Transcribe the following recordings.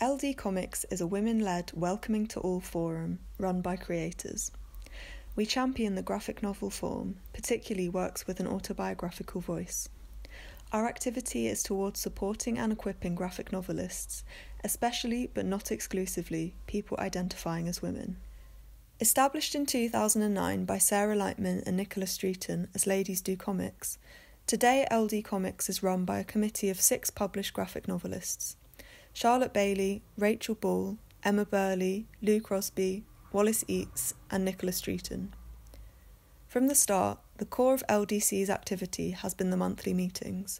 LDComics is a women-led welcoming to all forum run by creators. We champion the graphic novel form, particularly works with an autobiographical voice. Our activity is towards supporting and equipping graphic novelists, especially but not exclusively people identifying as women. Established in 2009 by Sarah Lightman and Nicola Streeton as Ladies Do Comics, today LDComics is run by a committee of 6 published graphic novelists: Charlotte Bailey, Rachel Ball, Emma Burley, Lou Crosby, Wallis Eates and Nicola Streeton. From the start, the core of LDC's activity has been the monthly meetings,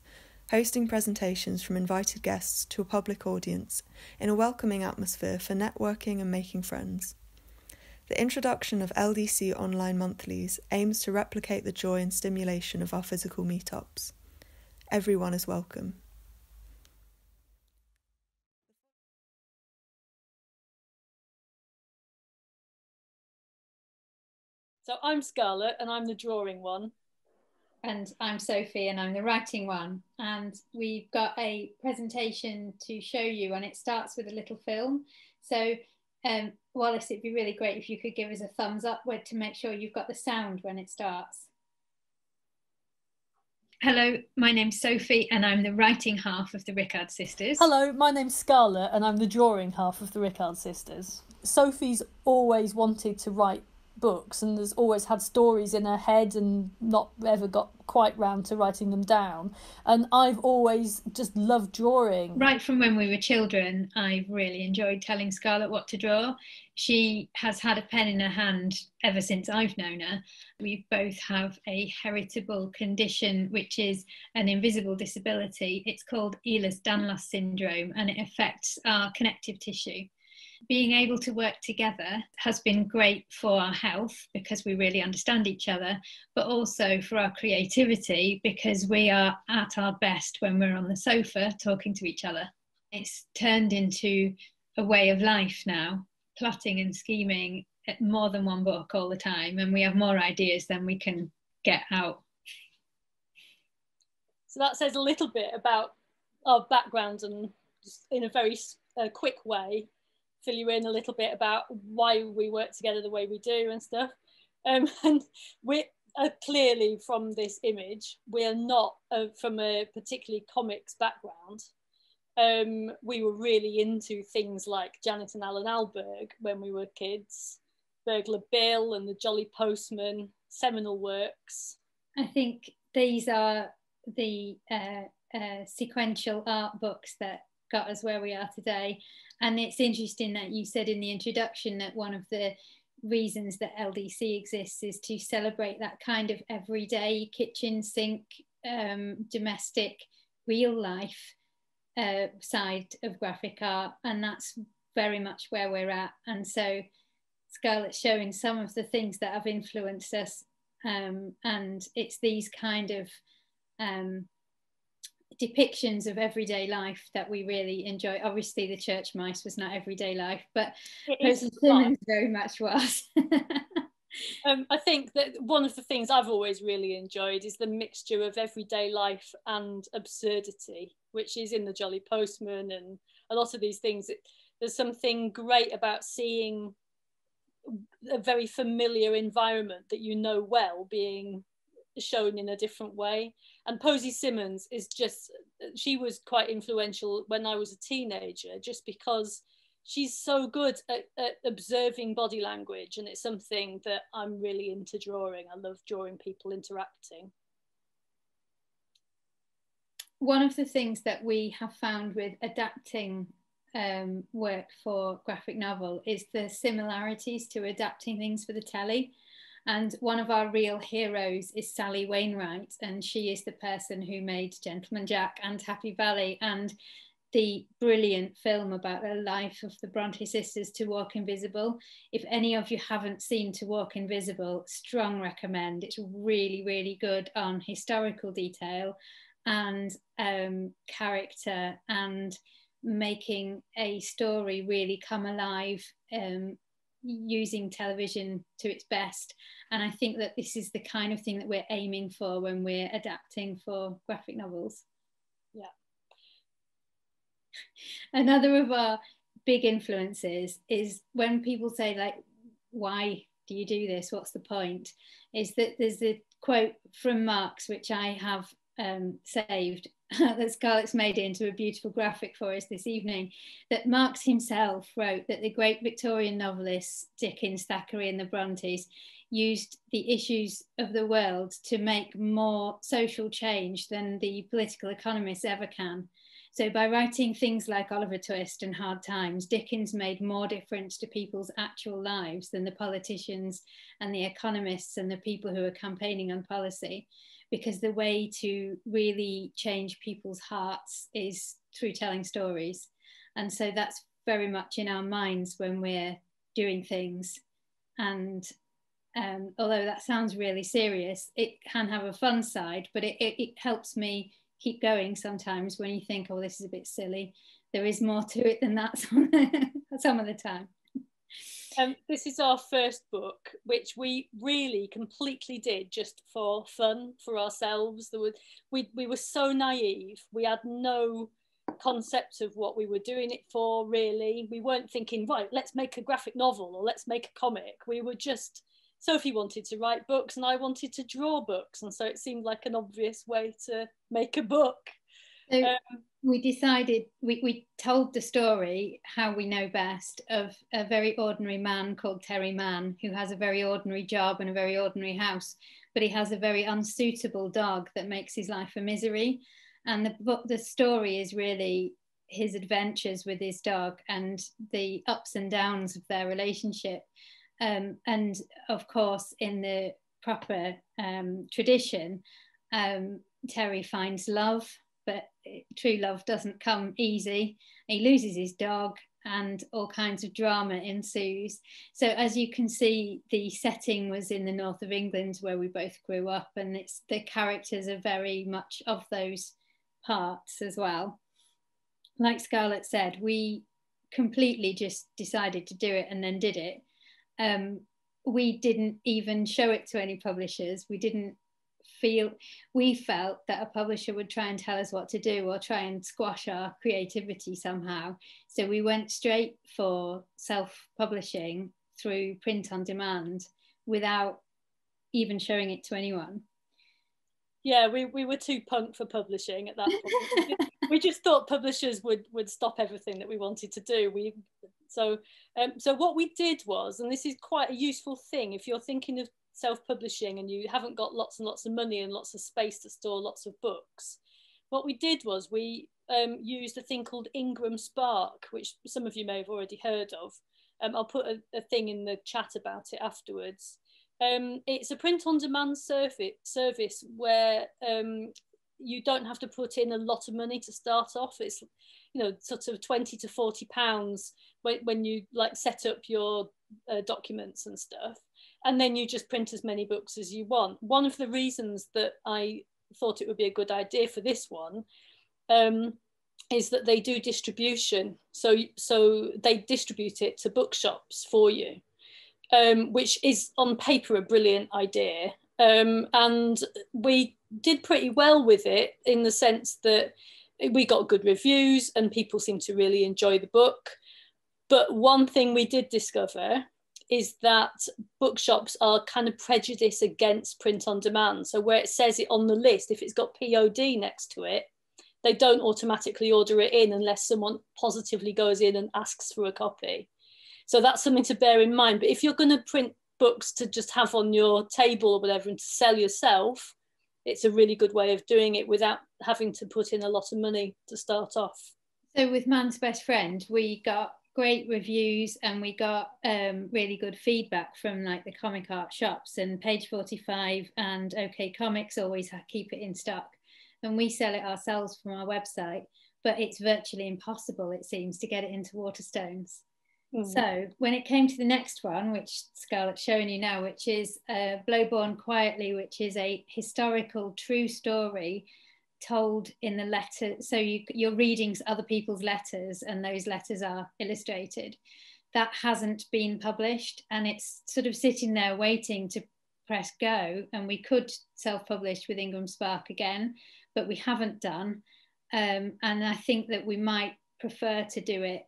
hosting presentations from invited guests to a public audience in a welcoming atmosphere for networking and making friends. The introduction of LDC online monthlies aims to replicate the joy and stimulation of our physical meetups. Everyone is welcome. So I'm Scarlett and I'm the drawing one. And I'm Sophie and I'm the writing one. And we've got a presentation to show you, and it starts with a little film. So Wallis, it'd be really great if you could give us a thumbs up to make sure you've got the sound when it starts. Hello, my name's Sophie and I'm the writing half of the Rickard Sisters. Hello, my name's Scarlett and I'm the drawing half of the Rickard Sisters. Sophie's always wanted to write books and has always had stories in her head and not ever got quite round to writing them down, and I've always just loved drawing. Right from when we were children, I've really enjoyed telling Scarlett what to draw. She has had a pen in her hand ever since I've known her. We both have a heritable condition, which is an invisible disability. It's called Ehlers-Danlos syndrome, and it affects our connective tissue. Being able to work together has been great for our health because we really understand each other, but also for our creativity because we are at our best when we're on the sofa talking to each other. It's turned into a way of life now, plotting and scheming at more than one book all the time, and we have more ideas than we can get out. So that says a little bit about our backgrounds, and just in a very quick way fill you in a little bit about why we work together the way we do and stuff. And we clearly, from this image, we are not from a particularly comics background. We were really into things like Janet and Alan Alberg when we were kids, Burglar Bill and the Jolly Postman, seminal works. I think these are the sequential art books that got us where we are today. And it's interesting that you said in the introduction that one of the reasons that LDC exists is to celebrate that kind of everyday kitchen sink, domestic, real life side of graphic art. And that's very much where we're at. And so Scarlett's showing some of the things that have influenced us. And it's these kind of depictions of everyday life that we really enjoy. Obviously the church mice was not everyday life, but Posy Simmons very much was. I think that one of the things I've always really enjoyed is the mixture of everyday life and absurdity, which is in the Jolly Postman and a lot of these things. There's something great about seeing a very familiar environment that you know well being shown in a different way. And Posy Simmons is just, she was quite influential when I was a teenager, just because she's so good at observing body language, and it's something that I'm really into drawing. I love drawing people interacting. One of the things that we have found with adapting work for graphic novel is the similarities to adapting things for the telly. And one of our real heroes is Sally Wainwright, and she is the person who made Gentleman Jack and Happy Valley and the brilliant film about the life of the Bronte sisters, To Walk Invisible. If any of you haven't seen To Walk Invisible, strong recommend. It's really, really good on historical detail and character and making a story really come alive using television to its best. And I think that this is the kind of thing that we're aiming for when we're adapting for graphic novels. Yeah. Another of our big influences is when people say, like, why do you do this? What's the point? Is that there's a quote from Marx, which I have saved, that Scarlett's made into a beautiful graphic for us this evening, that Marx himself wrote that the great Victorian novelists, Dickens, Thackeray and the Brontes, used the issues of the world to make more social change than the political economists ever can. So by writing things like Oliver Twist and Hard Times, Dickens made more difference to people's actual lives than the politicians and the economists and the people who are campaigning on policy, because the way to really change people's hearts is through telling stories. And so that's very much in our minds when we're doing things. And although that sounds really serious, it can have a fun side, but it helps me keep going sometimes when you think, oh, this is a bit silly. There is more to it than that some of the time. This is our first book, which we really completely did just for fun, for ourselves. We were so naive. We had no concept of what we were doing it for, really. We weren't thinking, right, let's make a graphic novel or let's make a comic. We were just, Sophie wanted to write books and I wanted to draw books. And so it seemed like an obvious way to make a book. So we decided, we told the story, how we know best, of a very ordinary man called Terry Mann, who has a very ordinary job and a very ordinary house, but he has a very unsuitable dog that makes his life a misery. And the story is really his adventures with his dog and the ups and downs of their relationship. And of course, in the proper tradition, Terry finds love, but true love doesn't come easy. He loses his dog and all kinds of drama ensues. So as you can see, the setting was in the north of England where we both grew up, and the characters are very much of those parts as well. Like Scarlett said, we completely just decided to do it and then did it. We didn't even show it to any publishers. We felt that a publisher would try and tell us what to do or try and squash our creativity somehow. So we went straight for self-publishing through print on demand without even showing it to anyone. Yeah, we were too punk for publishing at that point. We just thought publishers would stop everything that we wanted to do. So what we did was, and this is quite a useful thing if you're thinking of self-publishing and you haven't got lots and lots of money and lots of space to store lots of books, what we did was we used a thing called Ingram Spark, which some of you may have already heard of. I'll put a thing in the chat about it afterwards. It's a print-on-demand service where you don't have to put in a lot of money to start off. It's, sort of 20 to 40 pounds when you like set up your documents and stuff, and then you just print as many books as you want. One of the reasons that I thought it would be a good idea for this one is that they do distribution. So they distribute it to bookshops for you. Which is on paper a brilliant idea, and we did pretty well with it in the sense that we got good reviews and people seemed to really enjoy the book. But one thing we did discover is that bookshops are kind of prejudiced against print on demand. So where it says it on the list, if it's got POD next to it, they don't automatically order it in unless someone positively goes in and asks for a copy. So that's something to bear in mind. But if you're going to print books to just have on your table or whatever and to sell yourself, it's a really good way of doing it without having to put in a lot of money to start off. So with Mann's Best Friend, we got great reviews and we got really good feedback from like the comic art shops, and Page 45 and OK Comics always keep it in stock. And we sell it ourselves from our website, but it's virtually impossible, it seems, to get it into Waterstones. So when it came to the next one, which Scarlett's showing you now, which is Blowborn Quietly, which is a historical true story told in the letter. So you're reading other people's letters and those letters are illustrated. That hasn't been published and it's sort of sitting there waiting to press go. And we could self-publish with Ingram Spark again, but we haven't done. And I think that we might prefer to do it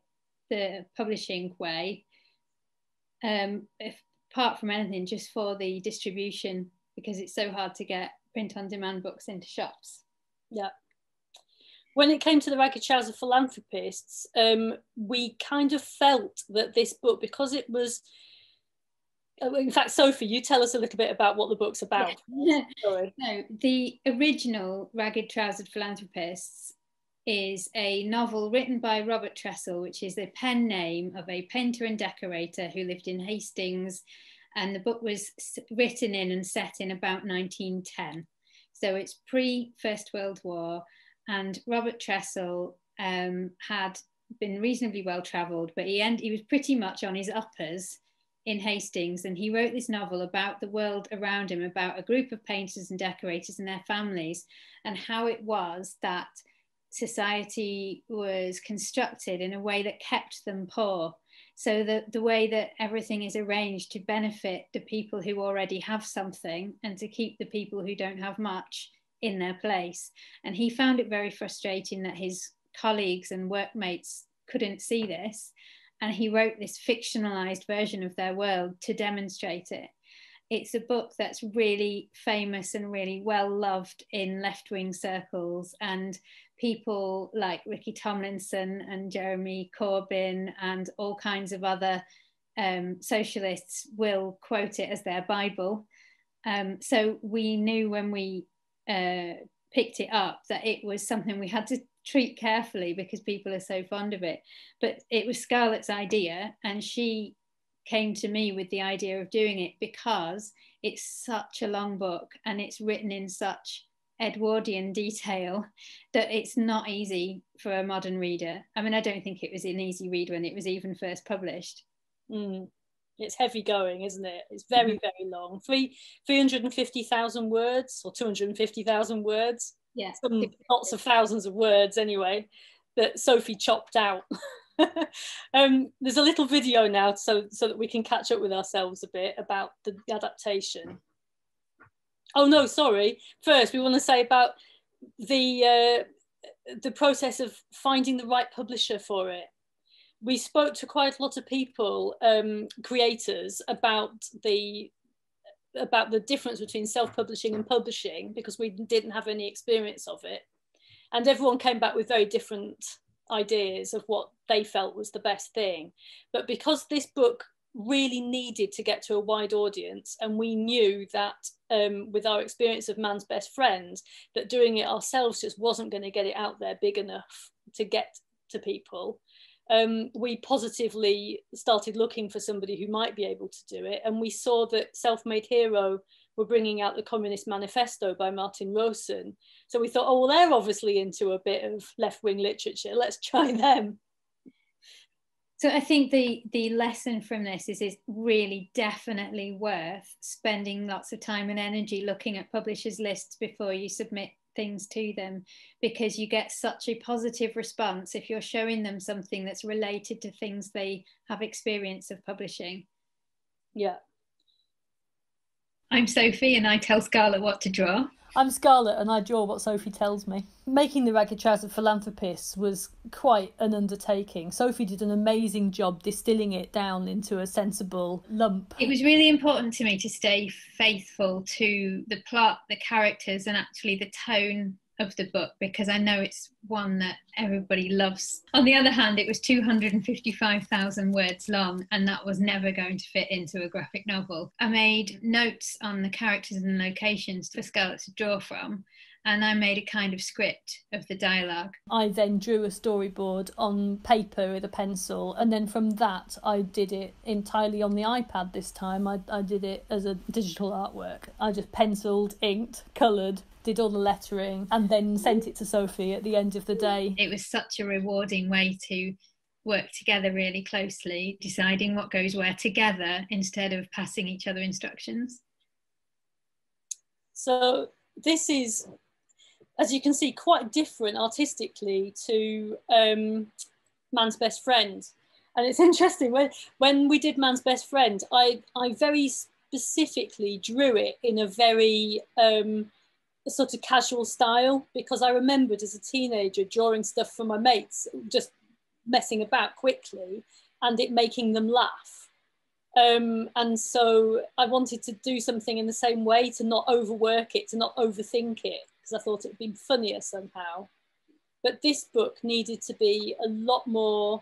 the publishing way, apart from anything, just for the distribution, because it's so hard to get print-on-demand books into shops. Yeah. When it came to the Ragged Trouser Philanthropists, we kind of felt that this book, because it was, in fact, Sophie, you tell us a little bit about what the book's about. Yeah. Sorry. No, the original Ragged Trousered Philanthropists is a novel written by Robert Tressell, which is the pen name of a painter and decorator who lived in Hastings, and the book was written in and set in about 1910. So it's pre-First World War, and Robert Tressell had been reasonably well travelled, but he was pretty much on his uppers in Hastings, and he wrote this novel about the world around him, about a group of painters and decorators and their families, and how it was that society was constructed in a way that kept them poor. So the way that everything is arranged to benefit the people who already have something and to keep the people who don't have much in their place. And he found it very frustrating that his colleagues and workmates couldn't see this. And he wrote this fictionalized version of their world to demonstrate it. It's a book that's really famous and really well loved in left-wing circles, and people like Ricky Tomlinson and Jeremy Corbyn and all kinds of other socialists will quote it as their Bible. So we knew when we picked it up that it was something we had to treat carefully because people are so fond of it. But it was Scarlett's idea, and she came to me with the idea of doing it because it's such a long book and it's written in such Edwardian detail that it's not easy for a modern reader. I mean, I don't think it was an easy read when it was even first published. It's heavy going, isn't it? It's very, very long. 350,000 words or 250,000 words. Yeah. Lots of thousands of words anyway, that Sophie chopped out. There's a little video now so that we can catch up with ourselves a bit about the adaptation. Oh no, sorry. First, we want to say about the process of finding the right publisher for it. We spoke to quite a lot of people, creators, about the difference between self-publishing and publishing, because we didn't have any experience of it, and everyone came back with very different ideas of what they felt was the best thing. But because this book really needed to get to a wide audience, and we knew that with our experience of Mann's Best Friend, that doing it ourselves just wasn't going to get it out there big enough to get to people, we positively started looking for somebody who might be able to do it. And we saw that SelfMadeHero were bringing out the Communist Manifesto by Martin Rosen. So we thought, oh, well, they're obviously into a bit of left-wing literature. Let's try them. So I think the lesson from this is it's really definitely worth spending lots of time and energy looking at publishers' lists before you submit things to them, because you get such a positive response if you're showing them something that's related to things they have experience of publishing. Yeah. I'm Sophie and I tell Scarlett what to draw. I'm Scarlett and I draw what Sophie tells me. Making the Ragged Trouser Philanthropists was quite an undertaking. Sophie did an amazing job distilling it down into a sensible lump. It was really important to me to stay faithful to the plot, the characters, and actually the tone of the book, because I know it's one that everybody loves. On the other hand, it was 255,000 words long, and that was never going to fit into a graphic novel. I made notes on the characters and locations for Scarlett to draw from, and I made a kind of script of the dialogue. I then drew a storyboard on paper with a pencil, and then from that I did it entirely on the iPad this time. I did it as a digital artwork. I just penciled, inked, coloured, did all the lettering, and then sent it to Sophie at the end of the day. It was such a rewarding way to work together really closely, deciding what goes where together instead of passing each other instructions. So this is, as you can see, quite different artistically to Mann's Best Friend. And it's interesting, when we did Mann's Best Friend, I very specifically drew it in a very sort of casual style, because I remembered as a teenager drawing stuff for my mates, just messing about quickly and it making them laugh. And so I wanted to do something in the same way, to not overwork it, to not overthink it, because I thought it would be funnier somehow. But this book needed to be a lot more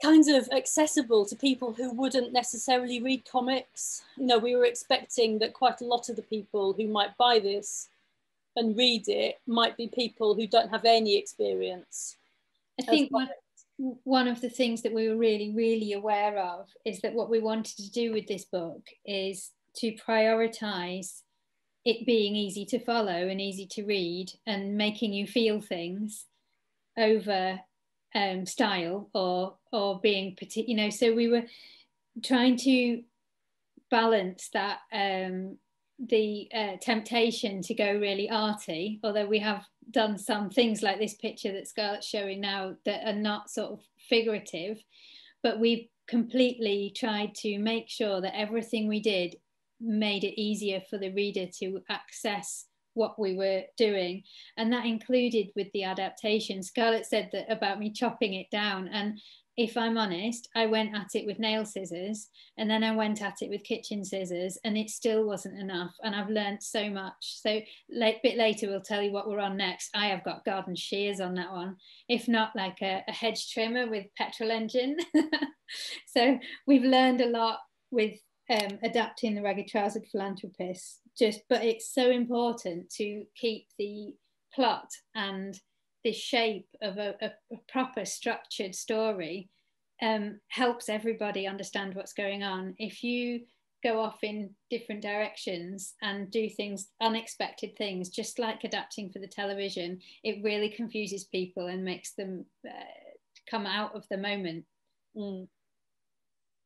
kind of accessible to people who wouldn't necessarily read comics. You know, we were expecting that quite a lot of the people who might buy this and read it might be people who don't have any experience. I think one of the things that we were really, really aware of is that what we wanted to do with this book is to prioritise it being easy to follow and easy to read and making you feel things over style or being particular, you know. So we were trying to balance that the temptation to go really arty, although we have done some things like this picture that Scarlett's showing now that are not sort of figurative, but we've completely tried to make sure that everything we did made it easier for the reader to access what we were doing. And that included with the adaptation. Scarlett said that about me chopping it down, and if I'm honest, I went at it with nail scissors and then I went at it with kitchen scissors and it still wasn't enough. And I've learned so much. So a bit later, we'll tell you what we're on next. I have got garden shears on that one, if not like a hedge trimmer with petrol engine. So we've learned a lot with adapting the Ragged Trousered Philanthropists, but it's so important to keep the plot and the shape of a proper structured story. Helps everybody understand what's going on. If you go off in different directions and do things, unexpected things, just like adapting for the television, it really confuses people and makes them come out of the moment.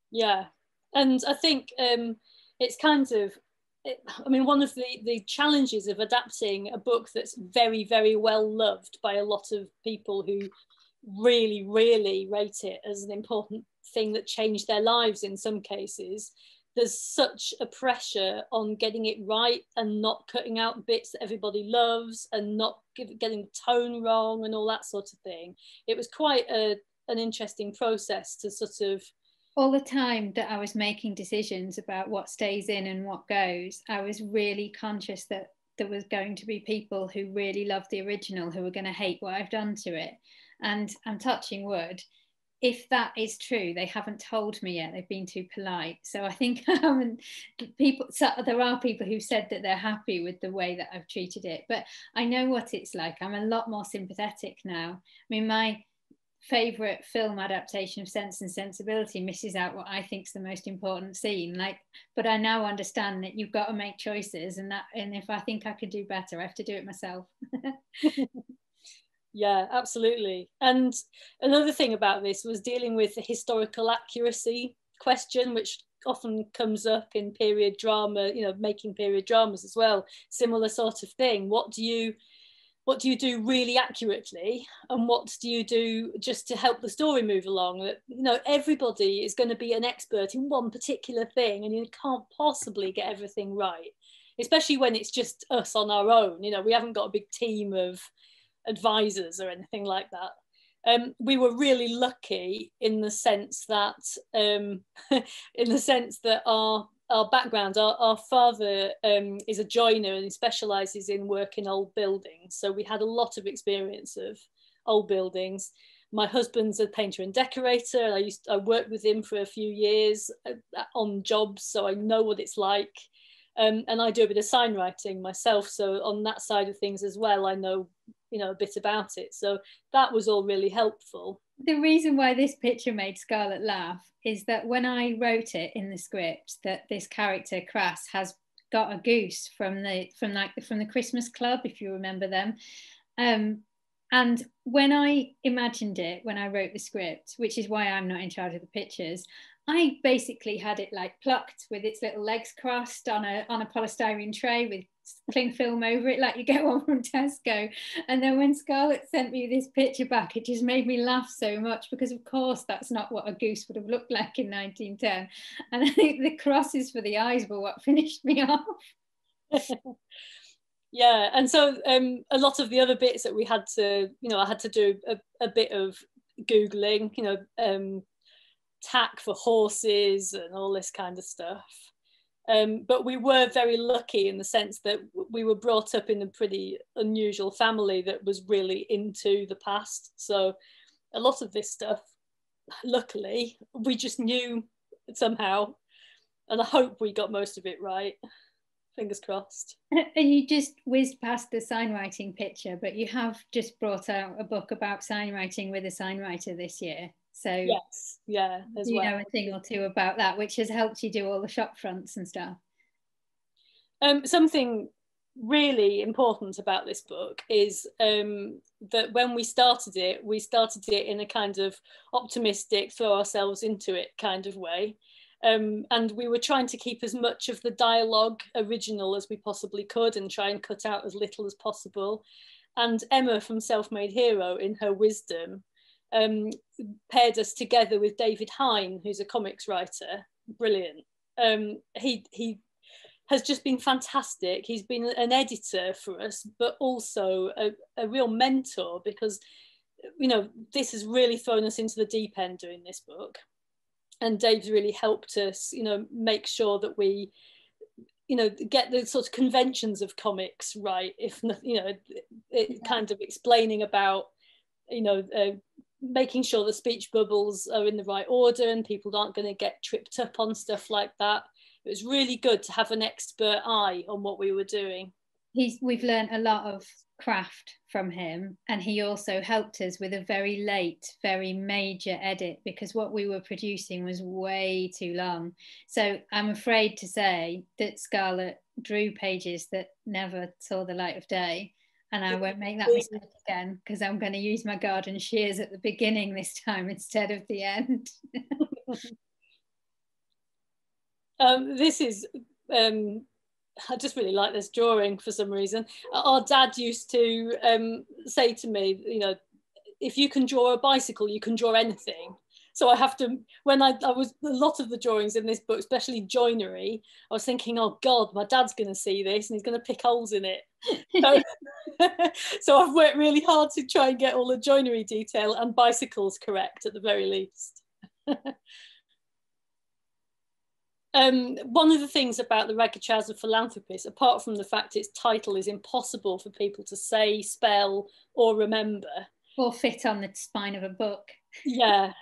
Yeah, and I think it's kind of, I mean, one of the challenges of adapting a book that's very, very well loved by a lot of people who really, really rate it as an important thing that changed their lives in some cases, there's such a pressure on getting it right and not cutting out bits that everybody loves and not getting the tone wrong and all that sort of thing. It was quite an interesting process to sort of, all the time that I was making decisions about what stays in and what goes, I was really conscious that there was going to be people who really loved the original who were going to hate what I've done to it. And I'm touching wood. If that is true, they haven't told me yet. They've been too polite. So I think there are people who said that they're happy with the way that I've treated it. But I know what it's like. I'm a lot more sympathetic now. I mean, my favourite film adaptation of Sense and Sensibility misses out what I think is the most important scene. But I now understand that you've got to make choices, and if I think I could do better, I have to do it myself. Yeah, absolutely. And another thing about this was dealing with the historical accuracy question, which often comes up in period drama, you know, making period dramas as well. Similar sort of thing. What do you do really accurately, and what do you do just to help the story move along? That, you know, everybody is going to be an expert in one particular thing, and you can't possibly get everything right, especially when it's just us on our own. You know, we haven't got a big team of advisors or anything like that. We were really lucky in the sense that our background, our father is a joiner and he specialises in work in old buildings. So we had a lot of experience of old buildings. My husband's a painter and decorator. I worked with him for a few years on jobs, so I know what it's like. And I do a bit of sign writing myself. So on that side of things as well, I know, you know, a bit about it. So that was all really helpful. The reason why this picture made Scarlett laugh is that when I wrote it in the script, that this character Crass has got a goose from the Christmas Club, if you remember them. And when I imagined it, when I wrote the script, which is why I'm not in charge of the pictures, I basically had it like plucked with its little legs crossed on a polystyrene tray with cling film over it, like you get one from Tesco. And then when Scarlett sent me this picture back, it just made me laugh so much, because of course that's not what a goose would have looked like in 1910. And I think the crosses for the eyes were what finished me off. Yeah, and so a lot of the other bits that we had to, you know, I had to do a bit of Googling, you know, tack for horses and all this kind of stuff. But we were very lucky in the sense that we were brought up in a pretty unusual family that was really into the past. So a lot of this stuff, luckily, we just knew somehow, and I hope we got most of it right. Fingers crossed. And you just whizzed past the signwriting picture, but you have just brought out a book about signwriting with a signwriter this year. So yes, yeah, as well. You know a thing or two about that, which has helped you do all the shop fronts and stuff. Something really important about this book is that when we started it in a kind of optimistic, throw ourselves into it kind of way. And we were trying to keep as much of the dialogue original as we possibly could and try and cut out as little as possible. And Emma from SelfMadeHero, in her wisdom, paired us together with David Hine, who's a comics writer. Brilliant. He has just been fantastic. He's been an editor for us, but also a real mentor, because, you know, this has really thrown us into the deep end doing this book. And Dave's really helped us, you know, make sure that we, you know, get the sort of conventions of comics right. If, you know, it kind of explaining about, you know, making sure the speech bubbles are in the right order and people aren't going to get tripped up on stuff like that. It was really good to have an expert eye on what we were doing. We've learned a lot of craft from him, and he also helped us with a very late, very major edit, because what we were producing was way too long. So I'm afraid to say that Scarlett drew pages that never saw the light of day, and I won't make that mistake again, because I'm going to use my garden shears at the beginning this time instead of the end. This is I just really like this drawing for some reason. Our dad used to say to me, you know, if you can draw a bicycle, you can draw anything. So I have to, when I was, a lot of the drawings in this book, especially joinery, I was thinking, oh God, my dad's going to see this and he's going to pick holes in it. So I've worked really hard to try and get all the joinery detail and bicycles correct at the very least. One of the things about the Ragged Trouser Philanthropists, apart from the fact its title is impossible for people to say, spell, or remember, or fit on the spine of a book, yeah,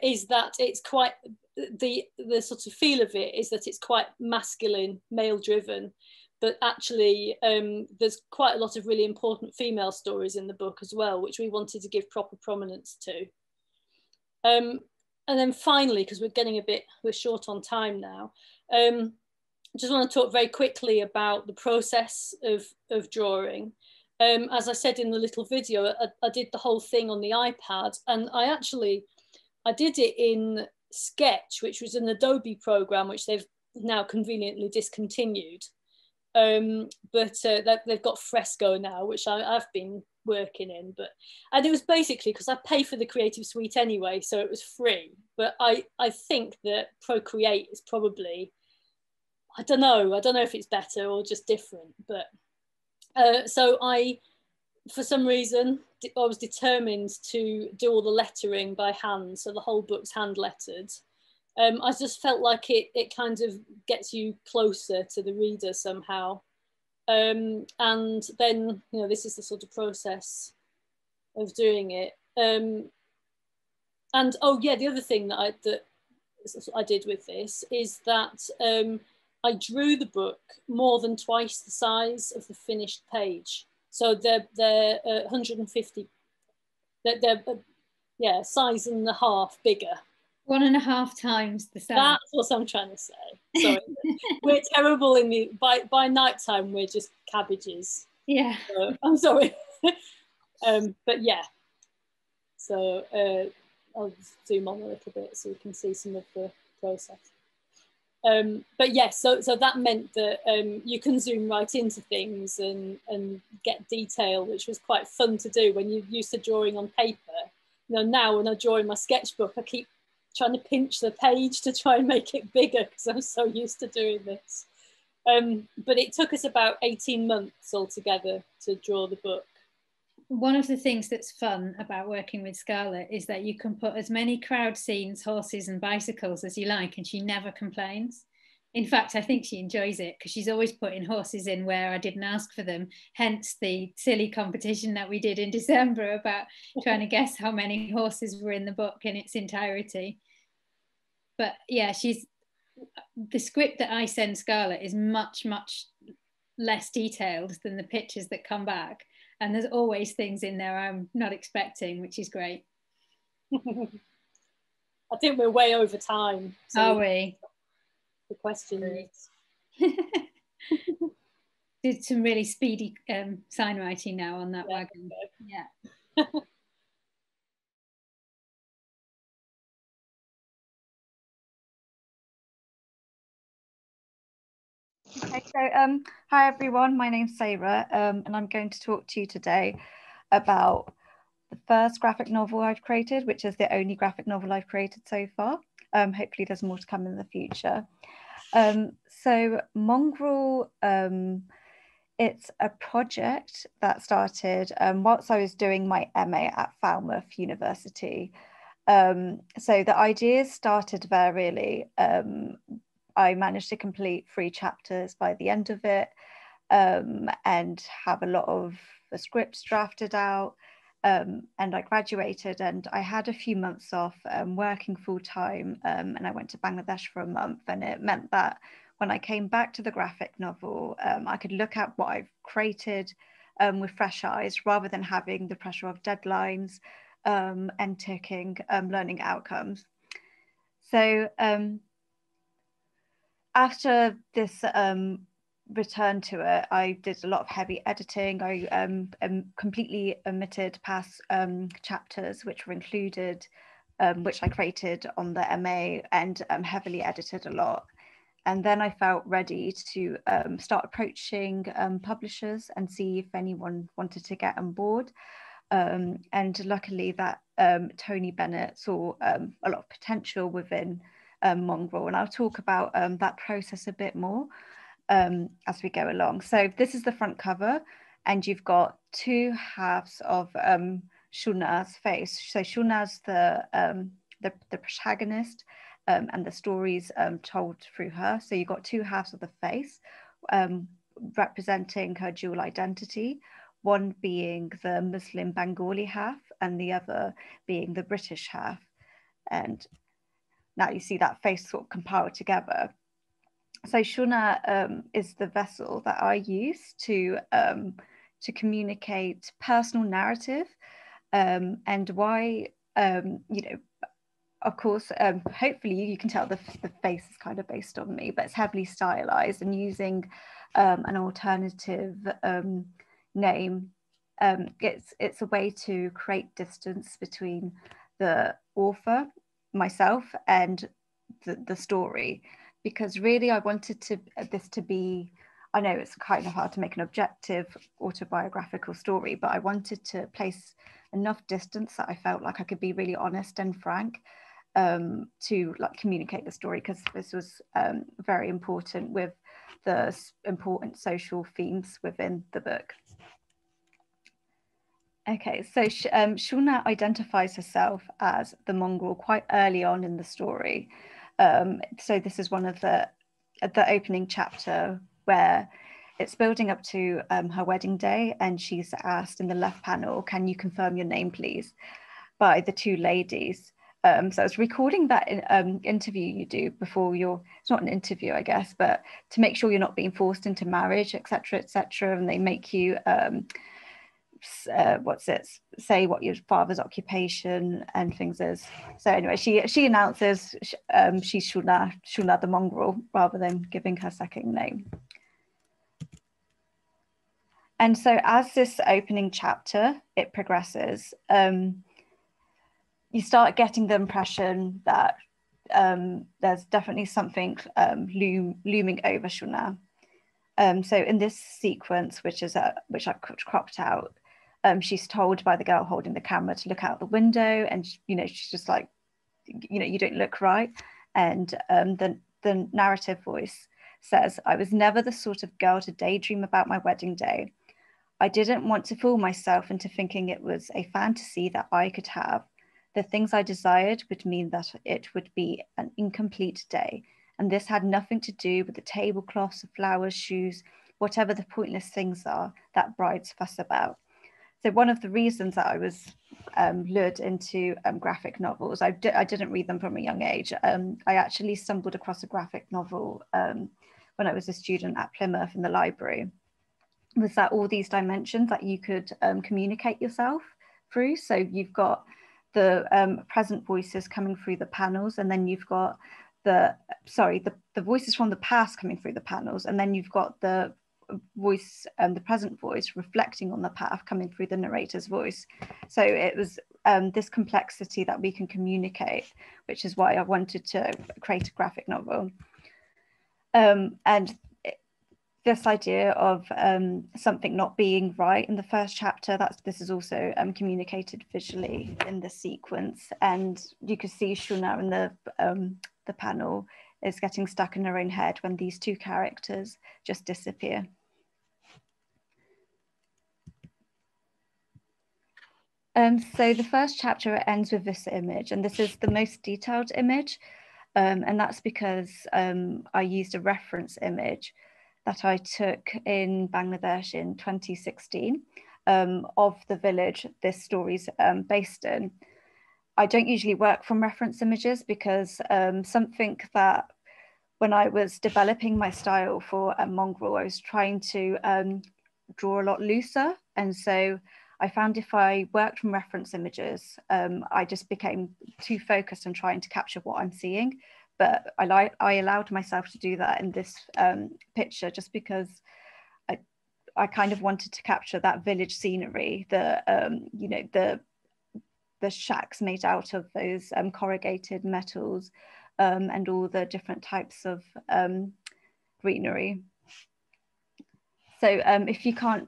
is that it's quite, the sort of feel of it is that it's quite masculine, male-driven, but actually there's quite a lot of really important female stories in the book as well, which we wanted to give proper prominence to. And then finally, because we're short on time now, just want to talk very quickly about the process of drawing. As I said in the little video, I did the whole thing on the iPad, and I did it in Sketch, which was an Adobe program, which they've now conveniently discontinued. But they've got Fresco now, which I've been working in, and it was basically because I pay for the Creative Suite anyway, so it was free. But I think that Procreate is probably, I don't know if it's better or just different, but so for some reason I was determined to do all the lettering by hand, so the whole book's hand lettered. I just felt like it kind of gets you closer to the reader somehow. And then, you know, this is the sort of process of doing it. And oh yeah, the other thing that I did with this is that I drew the book more than twice the size of the finished page. So they're 150. They're yeah, size and a half bigger. 1.5 times the size. That's what I'm trying to say. Sorry, we're terrible in the by night time. We're just cabbages. Yeah. So, I'm sorry, but yeah. So I'll zoom on a little bit so you can see some of the process. But yes, so that meant that you can zoom right into things and get detail, which was quite fun to do when you're used to drawing on paper. You know, now when I draw in my sketchbook, I keep trying to pinch the page to try and make it bigger because I'm so used to doing this. But it took us about 18 months altogether to draw the book. One of the things that's fun about working with Scarlett is that you can put as many crowd scenes, horses and bicycles as you like, and she never complains. In fact, I think she enjoys it because she's always putting horses in where I didn't ask for them, hence the silly competition that we did in December about trying to guess how many horses were in the book in its entirety. But yeah, the script that I send Scarlett is much, much less detailed than the pictures that come back. And there's always things in there I'm not expecting, which is great. I think we're way over time. So are we? The question did some really speedy sign writing now on that wagon. Yeah. Okay, so hi everyone, my name's Sayra, and I'm going to talk to you today about the first graphic novel I've created, which is the only graphic novel I've created so far. Hopefully there's more to come in the future. So Mongrel, it's a project that started whilst I was doing my MA at Falmouth University. So the ideas started there really. I managed to complete 3 chapters by the end of it, and have a lot of the scripts drafted out, and I graduated and I had a few months off working full-time, and I went to Bangladesh for a month, and it meant that when I came back to the graphic novel, I could look at what I've created with fresh eyes rather than having the pressure of deadlines and ticking learning outcomes. So after this return to it, I did a lot of heavy editing. I completely omitted past chapters which were included, which I created on the MA, and heavily edited a lot. And then I felt ready to start approaching publishers and see if anyone wanted to get on board. And luckily that Tony Bennett saw a lot of potential within Mongrel, and I'll talk about that process a bit more as we go along. So this is the front cover, and you've got 2 halves of Shulna's face. So Shulna's the protagonist, and the stories told through her. So you've got 2 halves of the face representing her dual identity, one being the Muslim Bengali half and the other being the British half. And now you see that face sort of compiled together. So Shulna is the vessel that I use to communicate personal narrative, and why, you know, of course, hopefully you can tell the face is kind of based on me, but it's heavily stylized, and using an alternative name. It's a way to create distance between the author, myself, and the story, because really I wanted this to be, I know it's kind of hard to make an objective autobiographical story, but I wanted to place enough distance that I felt like I could be really honest and frank to like communicate the story, because this was very important with the important social themes within the book. Okay, so Shulna identifies herself as the mongrel quite early on in the story. So this is one of the opening chapter where it's building up to her wedding day, and she's asked in the left panel, "Can you confirm your name, please?" by the 2 ladies. So I was recording that interview you do before it's not an interview, I guess, but to make sure you're not being forced into marriage, etc., etc. And they make you, say what your father's occupation and things is. So anyway, she announces she's Shulna the mongrel, rather than giving her second name. And so as this opening chapter, it progresses, you start getting the impression that there's definitely something looming over Shulna. So in this sequence, which I've cropped out, she's told by the girl holding the camera to look out the window, and she's just like, you don't look right. And the narrative voice says, "I was never the sort of girl to daydream about my wedding day. I didn't want to fool myself into thinking it was a fantasy that I could have. The things I desired would mean that it would be an incomplete day. And this had nothing to do with the tablecloths, flowers, shoes, whatever the pointless things are that brides fuss about. So one of the reasons that I was lured into graphic novels, I didn't read them from a young age. I actually stumbled across a graphic novel when I was a student at Plymouth in the library. Was that all these dimensions that you could communicate yourself through? So you've got the present voices coming through the panels, and then you've got the voices from the past coming through the panels, and then you've got the voice, the present voice reflecting on the past coming through the narrator's voice. So it was this complexity that we can communicate, which is why I wanted to create a graphic novel. And this idea of something not being right in the first chapter, this is also communicated visually in the sequence, and you can see Shuna in the panel is getting stuck in her own head when these two characters just disappear. So the first chapter ends with this image, and this is the most detailed image, and that's because I used a reference image that I took in Bangladesh in 2016 of the village this story's based in. I don't usually work from reference images because something that when I was developing my style for Mongrel, I was trying to draw a lot looser. And so I found if I worked from reference images, I just became too focused on trying to capture what I'm seeing. But I allowed myself to do that in this picture just because I kind of wanted to capture that village scenery, the shacks made out of those corrugated metals and all the different types of greenery. So if you can't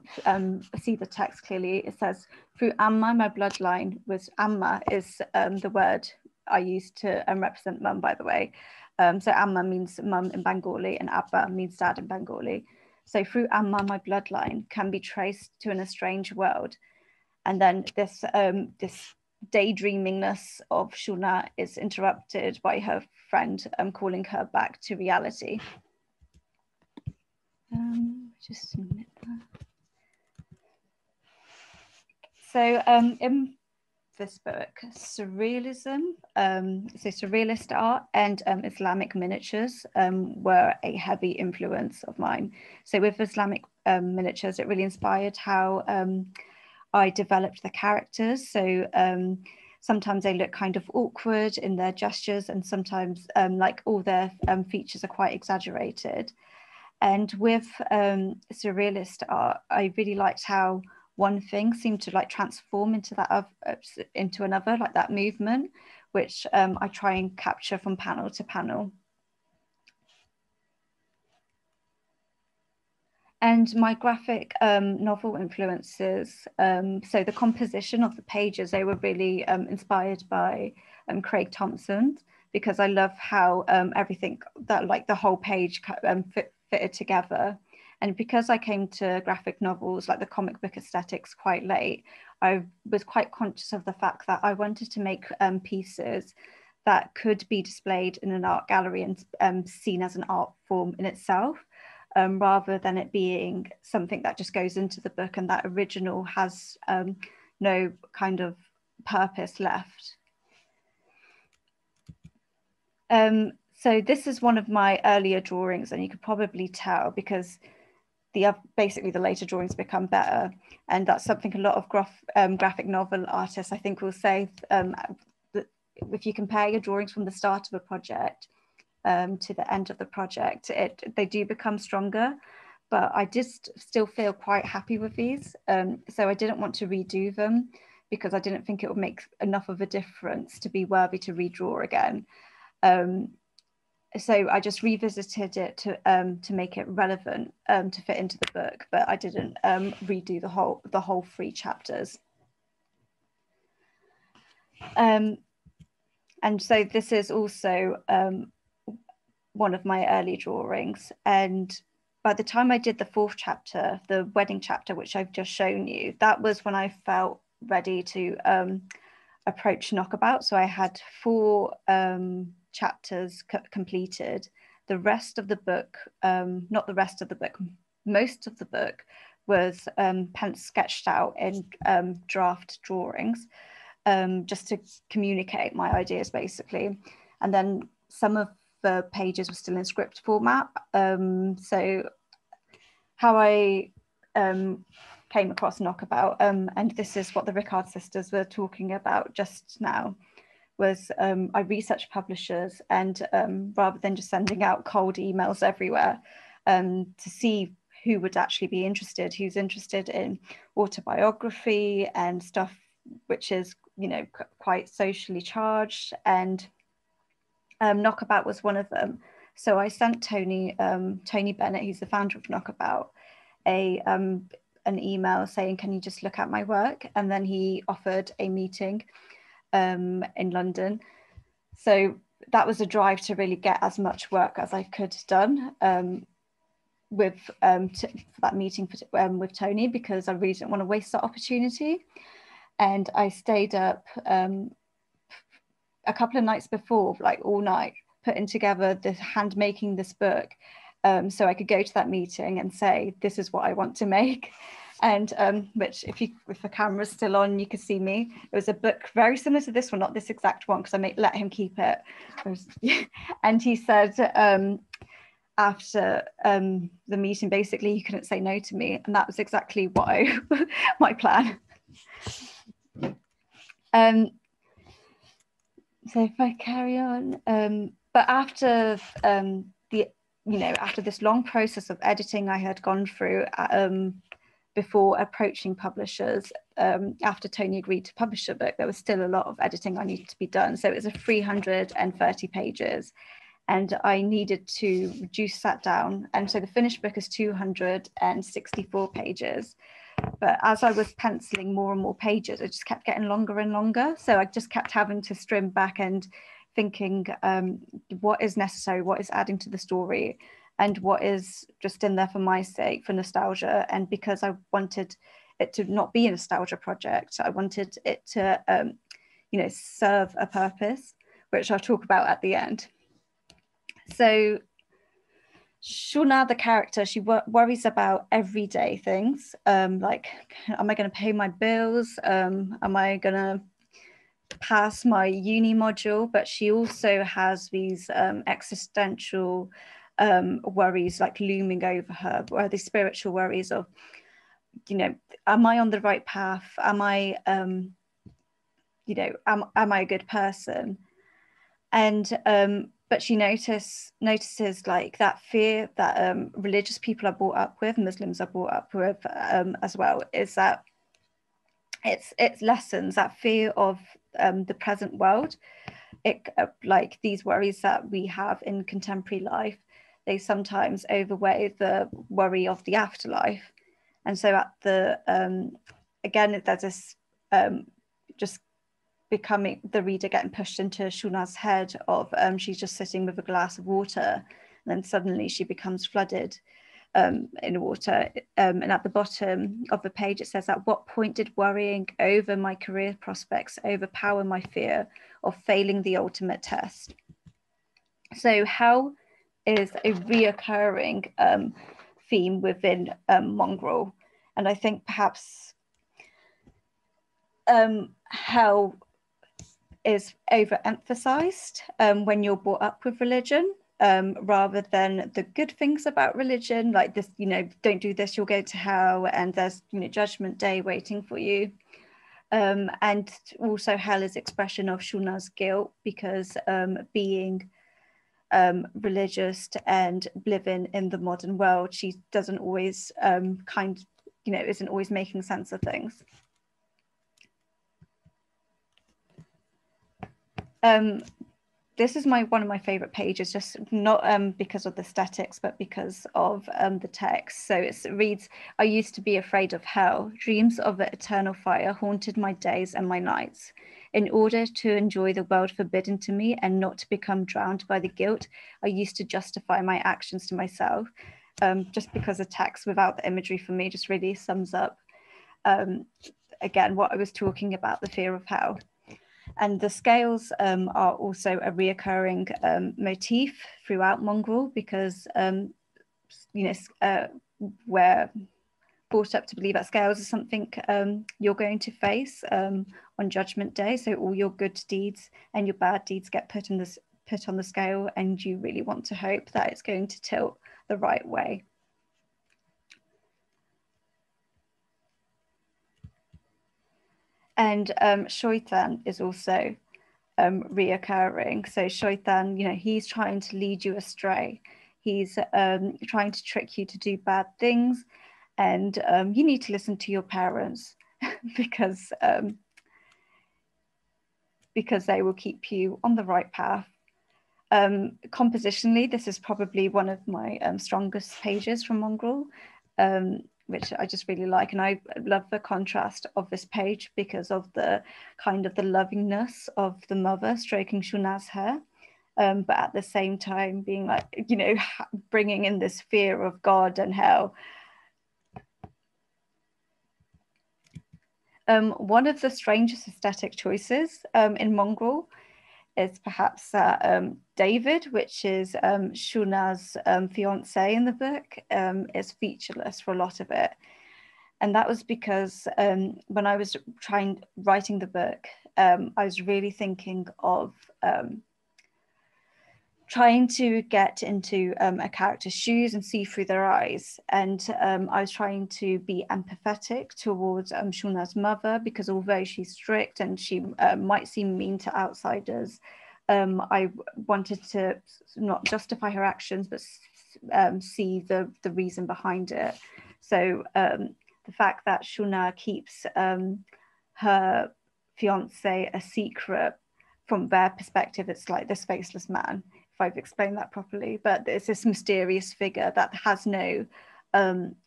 see the text clearly, it says, through Amma, my bloodline was, Amma is the word I used to represent mum, by the way. So Amma means mum in Bengali and Abba means dad in Bengali. So through Amma, my bloodline can be traced to an estranged world. And then this daydreamingness of Shuna is interrupted by her friend calling her back to reality. Just a minute there. So in this book, surrealism, so surrealist art and Islamic miniatures were a heavy influence of mine. So with Islamic miniatures, it really inspired how I developed the characters. So sometimes they look kind of awkward in their gestures, and sometimes like all their features are quite exaggerated. And with surrealist art, I really liked how one thing seemed to like transform into another, like that movement, which I try and capture from panel to panel. And my graphic novel influences, so the composition of the pages, they were really inspired by Craig Thompson, because I love how everything, that like the whole page fitted together. And because I came to graphic novels, like the comic book aesthetics, quite late, I was quite conscious of the fact that I wanted to make pieces that could be displayed in an art gallery and seen as an art form in itself, rather than it being something that just goes into the book and that original has no kind of purpose left. So this is one of my earlier drawings, and you could probably tell because basically the later drawings become better, and that's something a lot of graphic novel artists I think will say, that if you compare your drawings from the start of a project to the end of the project, they do become stronger. But I just still feel quite happy with these, so I didn't want to redo them because I didn't think it would make enough of a difference to be worthy to redraw again. So I just revisited it to make it relevant to fit into the book, but I didn't redo the whole 3 chapters. And so this is also one of my early drawings, and by the time I did the 4th chapter, the wedding chapter, which I've just shown you, that was when I felt ready to approach Knockabout. So I had 4 chapters completed. The rest of the book, not the rest of the book, most of the book was sketched out in draft drawings, just to communicate my ideas basically. And then some of the pages were still in script format. So how I came across Knockabout, and this is what the Rickard sisters were talking about just now, was I researched publishers, and rather than just sending out cold emails everywhere, to see who would actually be interested, who's interested in autobiography and stuff which is, you know, quite socially charged, and Knockabout was one of them. So I sent Tony Bennett, who's the founder of Knockabout, an email saying, can you just look at my work? And then he offered a meeting in London. So that was a drive to really get as much work as I could done with that meeting with Tony, because I really didn't want to waste that opportunity. And I stayed up a couple of nights before, like all night, putting together making this book, so I could go to that meeting and say, this is what I want to make. And which, if the camera's still on, you can see me. It was a book very similar to this one, not this exact one, because I let him keep it. And he said, after the meeting, basically, he couldn't say no to me, and that was exactly what my plan. So if I carry on, but after after this long process of editing I had gone through before approaching publishers, after Tony agreed to publish the book, there was still a lot of editing I needed to be done. So it was 330 pages, and I needed to reduce that down. And so the finished book is 264 pages. But as I was penciling more and more pages, it just kept getting longer and longer. So I just kept having to trim back and thinking, what is necessary, what is adding to the story, and what is just in there for my sake, for nostalgia. And because I wanted it to not be a nostalgia project, I wanted it to, serve a purpose, which I'll talk about at the end. So Shuna, the character, she worries about everyday things, like, am I going to pay my bills? Am I going to pass my uni module? But she also has these existential worries, like, looming over her, or the spiritual worries of, am I on the right path? Am I, am I a good person? And but she notices like that fear that religious people are brought up with, Muslims are brought up with as well, is that it lessens that fear of the present world. Like these worries that we have in contemporary life, they sometimes overweigh the worry of the afterlife. And so at the again, there's this just becoming the reader getting pushed into Shuna's head of she's just sitting with a glass of water, and then suddenly she becomes flooded in water. And at the bottom of the page it says, at what point did worrying over my career prospects overpower my fear of failing the ultimate test? So hell is a reoccurring theme within Mongrel, and I think perhaps hell is overemphasized when you're brought up with religion, rather than the good things about religion, like this, don't do this, you'll go to hell, and there's, judgment day waiting for you. And also hell is expression of Shuna's guilt, because being religious and living in the modern world, she doesn't always isn't always making sense of things. This is one of my favorite pages, just not because of the aesthetics, but because of the text. So it reads, I used to be afraid of hell. Dreams of the eternal fire haunted my days and my nights. In order to enjoy the world forbidden to me and not to become drowned by the guilt, I used to justify my actions to myself. just because the text without the imagery for me just really sums up, again, what I was talking about, the fear of hell. And the scales are also a reoccurring motif throughout Mongrel, because, we're brought up to believe that scales is something you're going to face on Judgment Day. So all your good deeds and your bad deeds get put on the scale, and you really want to hope that it's going to tilt the right way. And Shaitan is also reoccurring. So Shaitan, he's trying to lead you astray. He's trying to trick you to do bad things, and you need to listen to your parents because they will keep you on the right path. Compositionally, this is probably one of my strongest pages from Mongrel, which I just really like. And I love the contrast of this page because of the kind of the lovingness of the mother stroking Shunna's hair, but at the same time being like, bringing in this fear of God and hell. One of the strangest aesthetic choices in Mongrel is perhaps David, which is Shunna's fiance in the book, is featureless for a lot of it. And that was because when I was writing the book, I was really thinking of trying to get into a character's shoes and see through their eyes. And I was trying to be empathetic towards Shunna's mother, because although she's strict and she might seem mean to outsiders, I wanted to not justify her actions, but see the reason behind it. So the fact that Shunna keeps her fiance a secret, from their perspective, it's like this faceless man, if I've explained that properly, but it's this mysterious figure that has no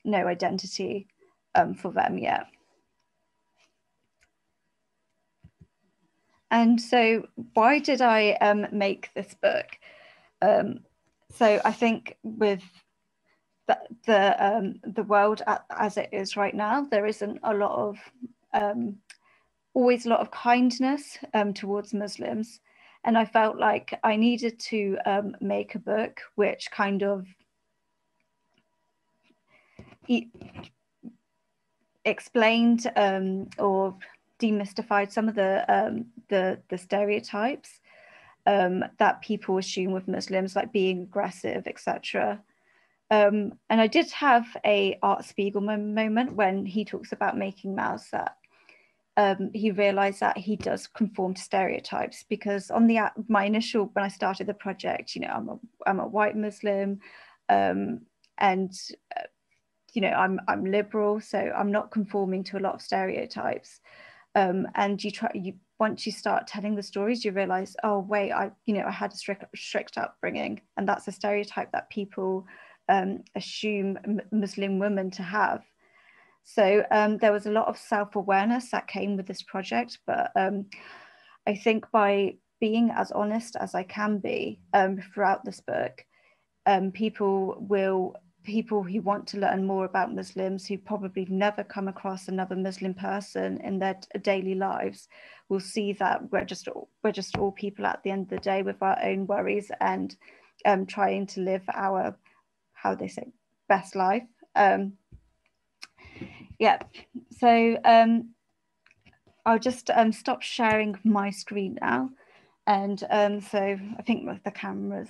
identity for them yet. And so why did I make this book? So I think with the world as it is right now, there isn't a lot of always a lot of kindness towards Muslims. And I felt like I needed to make a book which kind of explained or demystified some of the stereotypes that people assume with Muslims, like being aggressive, etc. And I did have a Art Spiegelman moment when he talks about making Mouse, that he realized that he does conform to stereotypes, because on my initial, when I started the project, I'm a white Muslim, and I'm liberal, so I'm not conforming to a lot of stereotypes. And once you start telling the stories, you realize, oh wait, I had a strict upbringing, and that's a stereotype that people assume Muslim women to have. So there was a lot of self-awareness that came with this project, but I think by being as honest as I can be throughout this book, people who want to learn more about Muslims, who probably never come across another Muslim person in their daily lives, will see that we're just all people at the end of the day with our own worries, and trying to live our, how they say, best life. Yeah, so I'll just stop sharing my screen now. And so I think with the cameras.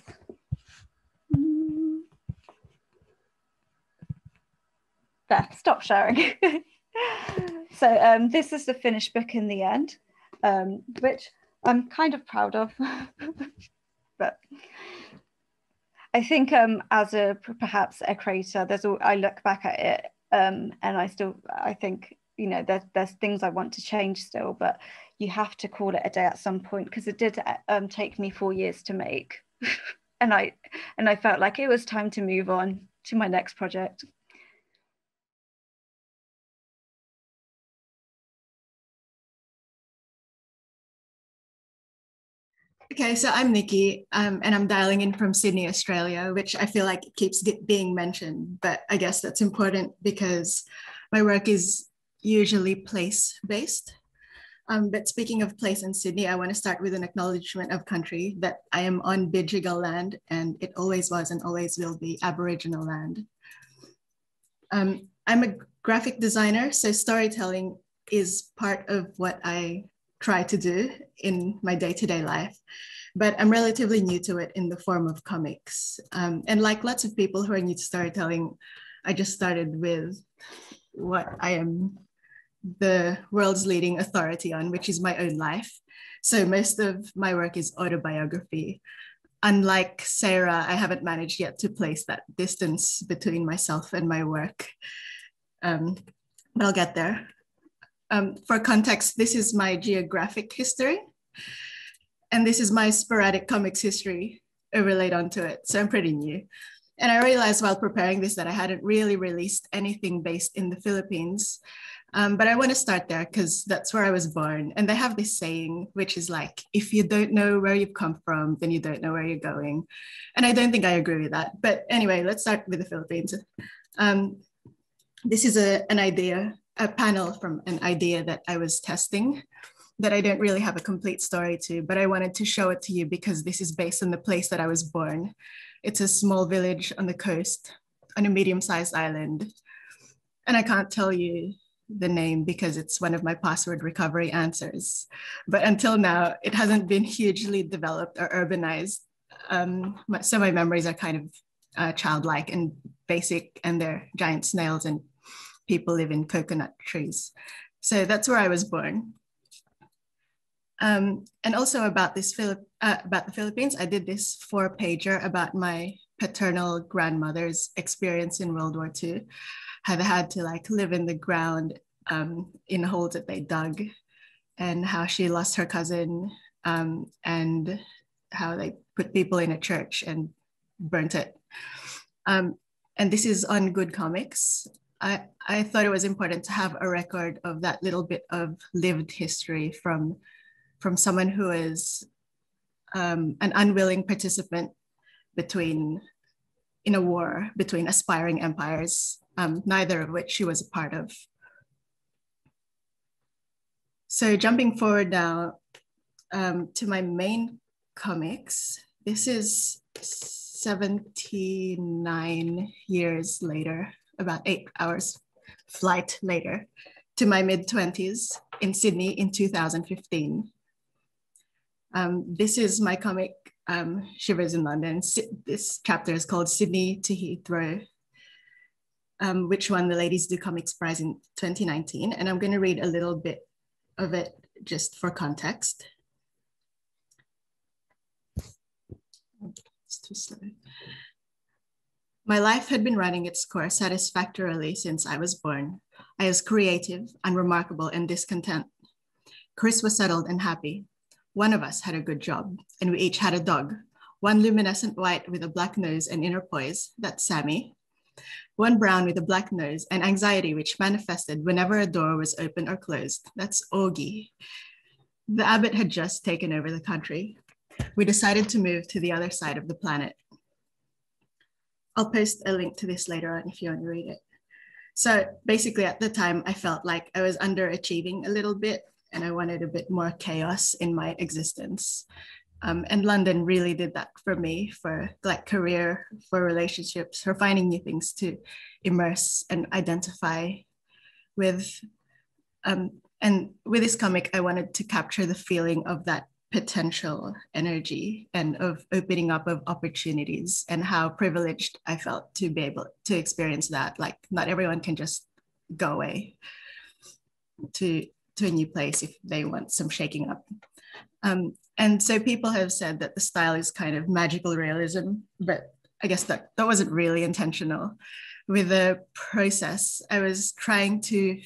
There, stop sharing. So this is the finished book in the end, which I'm kind of proud of. But I think as perhaps a creator, I look back at it and I think, there's things I want to change still, but you have to call it a day at some point, because it did take me 4 years to make. and I felt like it was time to move on to my next project. Okay, so I'm Niki, and I'm dialing in from Sydney, Australia, which I feel like it keeps being mentioned, but I guess that's important because my work is usually place-based. But speaking of place in Sydney, I want to start with an acknowledgement of country that I am on Bidjigal land, and it always was and always will be Aboriginal land. I'm a graphic designer, so storytelling is part of what I try to do in my day-to-day life, but I'm relatively new to it in the form of comics. And like lots of people who are new to storytelling, I just started with what I am the world's leading authority on, which is my own life. So most of my work is autobiography. Unlike Sayra, I haven't managed yet to place that distance between myself and my work, but I'll get there. For context, this is my geographic history, and this is my sporadic comics history overlaid onto it. So I'm pretty new. And I realized while preparing this that I hadn't really released anything based in the Philippines. But I want to start there because that's where I was born. And they have this saying, which is like, if you don't know where you've come from, then you don't know where you're going. And I don't think I agree with that. But anyway, let's start with the Philippines. This is a panel from an idea that I was testing that I don't really have a complete story to, but I wanted to show it to you because this is based on the place that I was born. It's a small village on the coast on a medium-sized island. And I can't tell you the name because it's one of my password recovery answers. But until now, it hasn't been hugely developed or urbanized. So my memories are kind of childlike and basic, and they're giant snails and people live in coconut trees. So that's where I was born. And also about about the Philippines, I did this 4-pager about my paternal grandmother's experience in World War II, how they had to like live in the ground in holes that they dug, and how she lost her cousin, and how they put people in a church and burnt it. And this is on Good Comics. I thought it was important to have a record of that little bit of lived history from someone who is an unwilling participant in a war between aspiring empires, neither of which she was a part of. So jumping forward now to my main comics, this is 79 years later, about 8 hours flight later, to my mid-20s in Sydney in 2015. This is my comic, Shivers in London. This chapter is called Sydney to Heathrow, which won the Ladies Do Comics Prize in 2019. And I'm going to read a little bit of it just for context. It's too slow. My life had been running its course satisfactorily since I was born. I was creative, unremarkable, and discontent. Chris was settled and happy. One of us had a good job, and we each had a dog. One luminescent white with a black nose and inner poise, that's Sammy. One brown with a black nose and anxiety which manifested whenever a door was open or closed, that's Augie. The abbot had just taken over the country. We decided to move to the other side of the planet. I'll post a link to this later on if you want to read it. So basically at the time, I felt like I was underachieving a little bit and I wanted a bit more chaos in my existence. And London really did that for me, for like career, for relationships, for finding new things to immerse and identify with. And with this comic, I wanted to capture the feeling of that potential energy and of opening up of opportunities and how privileged I felt to be able to experience that. Like not everyone can just go away to a new place if they want some shaking up. And so people have said that the style is kind of magical realism, but I guess that wasn't really intentional. With the process, I was trying to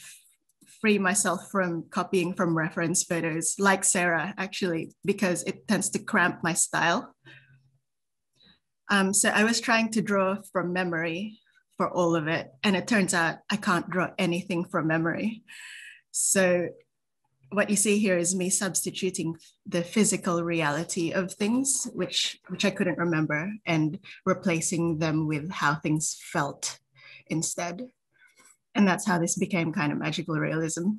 free myself from copying from reference photos, like Sayra, actually, because it tends to cramp my style. So I was trying to draw from memory for all of it, and it turns out I can't draw anything from memory. So what you see here is me substituting the physical reality of things, which I couldn't remember, and replacing them with how things felt instead. And that's how this became kind of magical realism.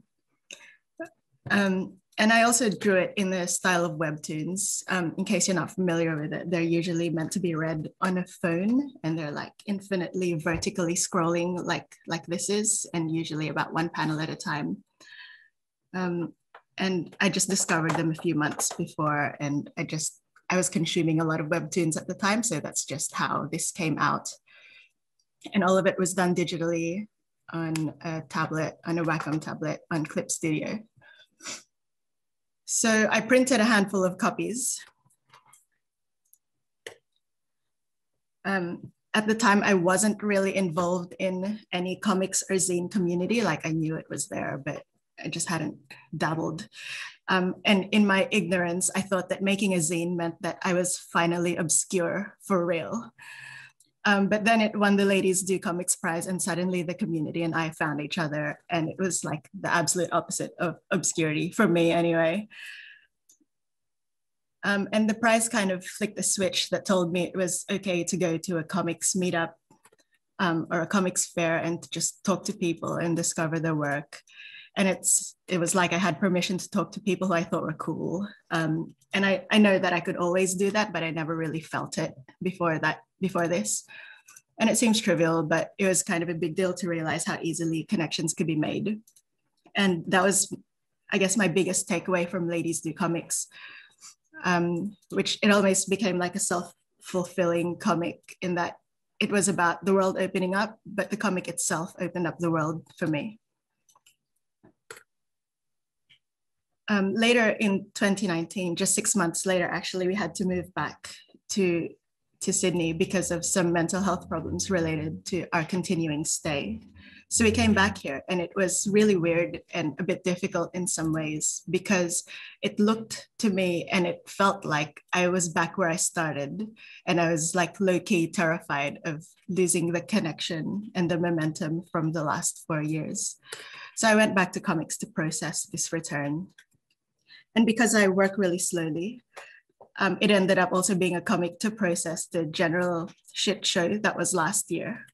And I also drew it in the style of webtoons. In case you're not familiar with it, they're usually meant to be read on a phone, and they're like infinitely vertically scrolling like this is, and usually about one panel at a time. And I just discovered them a few months before, and I was consuming a lot of webtoons at the time, so that's just how this came out. And all of it was done digitally on a tablet, on a Wacom tablet, on Clip Studio. So I printed a handful of copies. At the time, I wasn't really involved in any comics or zine community. Like, I knew it was there, but I just hadn't dabbled. And in my ignorance, I thought that making a zine meant that I was finally obscure for real. But then it won the LDComics Prize, and suddenly the community and I found each other, and it was like the absolute opposite of obscurity, for me anyway. And the prize kind of flicked a switch that told me it was okay to go to a comics meetup or a comics fair and to just talk to people and discover their work. And it was like I had permission to talk to people who I thought were cool. And I know that I could always do that, but I never really felt it before this. And it seems trivial, but it was kind of a big deal to realize how easily connections could be made. And that was, I guess, my biggest takeaway from Ladies Do Comics, which it almost became like a self-fulfilling comic, in that it was about the world opening up, but the comic itself opened up the world for me. Later in 2019, just 6 months later, actually, we had to move back to Sydney because of some mental health problems related to our continuing stay. So we came back here, and it was really weird and a bit difficult in some ways, because it looked to me and it felt like I was back where I started, and I was like low-key terrified of losing the connection and the momentum from the last 4 years. So I went back to comics to process this return. And because I work really slowly, it ended up also being a comic to process the general shit show that was last year.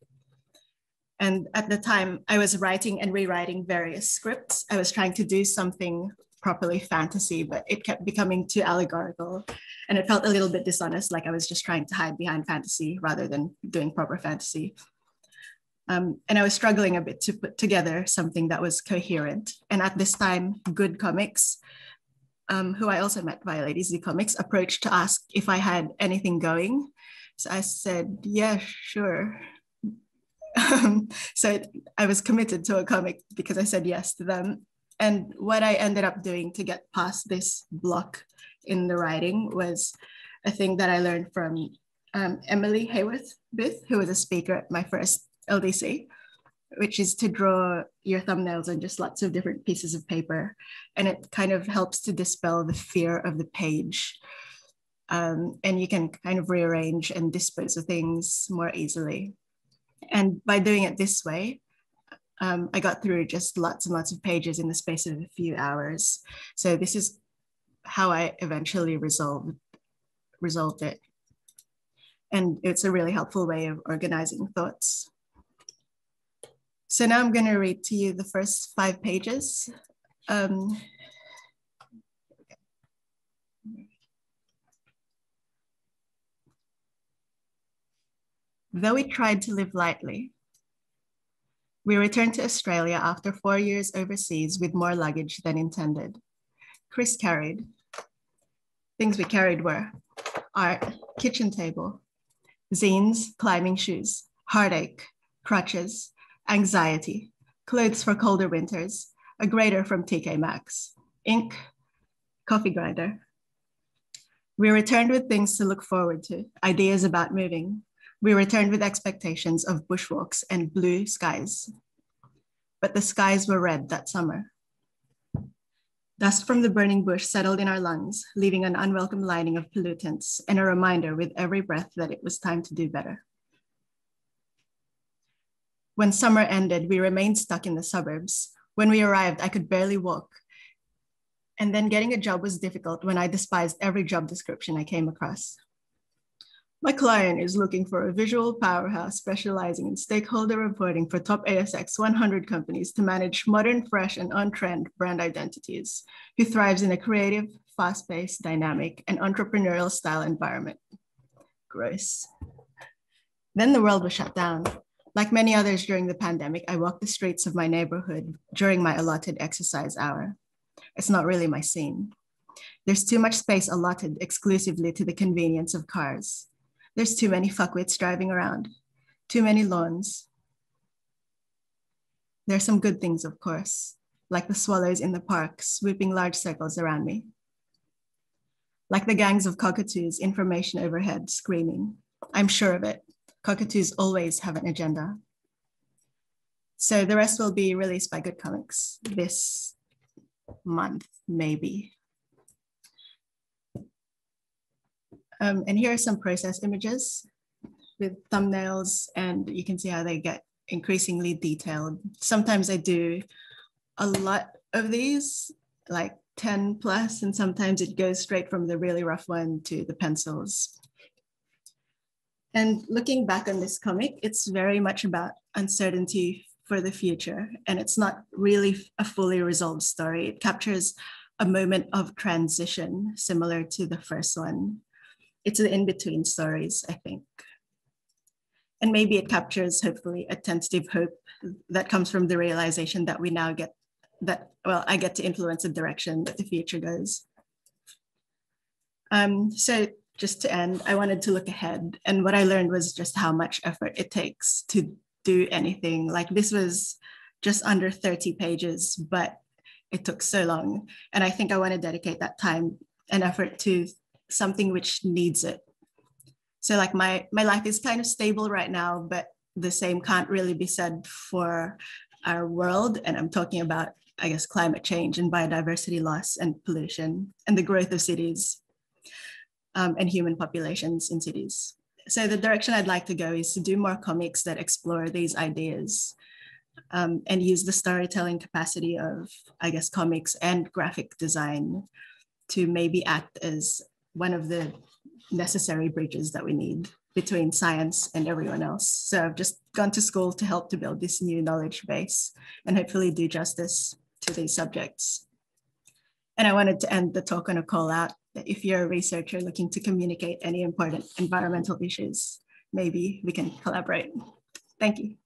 And at the time, I was writing and rewriting various scripts. I was trying to do something properly fantasy, but it kept becoming too allegorical. And it felt a little bit dishonest, like I was just trying to hide behind fantasy rather than doing proper fantasy. And I was struggling a bit to put together something that was coherent. And at this time, Good Comics, who I also met via LDComics, approached to ask if I had anything going. So I said, yeah, sure. So I was committed to a comic because I said yes to them. And what I ended up doing to get past this block in the writing was a thing that I learned from Emily Hayworth-Booth, who was a speaker at my first LDC, which is to draw your thumbnails on just lots of different pieces of paper. And it kind of helps to dispel the fear of the page. And you can kind of rearrange and dispose of things more easily. And by doing it this way, I got through just lots and lots of pages in the space of a few hours. So this is how I eventually resolved it. And it's a really helpful way of organizing thoughts. So now I'm going to read to you the first 5 pages. Though we tried to live lightly, we returned to Australia after 4 years overseas with more luggage than intended. Chris carried. Things we carried were art, kitchen table, zines, climbing shoes, heartache, crutches, anxiety, clothes for colder winters, a grater from TK Maxx, ink, coffee grinder. We returned with things to look forward to, ideas about moving. We returned with expectations of bushwalks and blue skies. But the skies were red that summer. Dust from the burning bush settled in our lungs, leaving an unwelcome lining of pollutants and a reminder with every breath that it was time to do better. When summer ended, we remained stuck in the suburbs. When we arrived, I could barely walk. And then getting a job was difficult when I despised every job description I came across. My client is looking for a visual powerhouse specializing in stakeholder reporting for top ASX 100 companies to manage modern, fresh, and on-trend brand identities, who thrives in a creative, fast-paced, dynamic, and entrepreneurial style environment. Gross. Then the world was shut down. Like many others during the pandemic, I walked the streets of my neighborhood during my allotted exercise hour. It's not really my scene. There's too much space allotted exclusively to the convenience of cars. There's too many fuckwits driving around, too many lawns. There's some good things, of course, like the swallows in the park swooping large circles around me. Like the gangs of cockatoos in formation overhead screaming. I'm sure of it. Cockatoos always have an agenda. So the rest will be released by Good Comics this month, maybe. And here are some process images with thumbnails, and you can see how they get increasingly detailed. Sometimes I do a lot of these, like 10 plus, and sometimes it goes straight from the really rough one to the pencils. And looking back on this comic, it's very much about uncertainty for the future. And it's not really a fully resolved story. It captures a moment of transition similar to the first one. It's the in-between stories, I think. And maybe it captures, hopefully, a tentative hope that comes from the realization that we now get that, well, I get to influence the direction that the future goes. So just to end, I wanted to look ahead. And what I learned was just how much effort it takes to do anything. Like this was just under 30 pages, but it took so long. And I think I want to dedicate that time and effort to something which needs it. So like my life is kind of stable right now, but the same can't really be said for our world. And I'm talking about, I guess, climate change and biodiversity loss and pollution and the growth of cities and human populations in cities. So the direction I'd like to go is to do more comics that explore these ideas and use the storytelling capacity of, I guess, comics and graphic design to maybe act as one of the necessary bridges that we need between science and everyone else. So I've just gone to school to help to build this new knowledge base and hopefully do justice to these subjects. And I wanted to end the talk on a call out that if you're a researcher looking to communicate any important environmental issues, maybe we can collaborate. Thank you.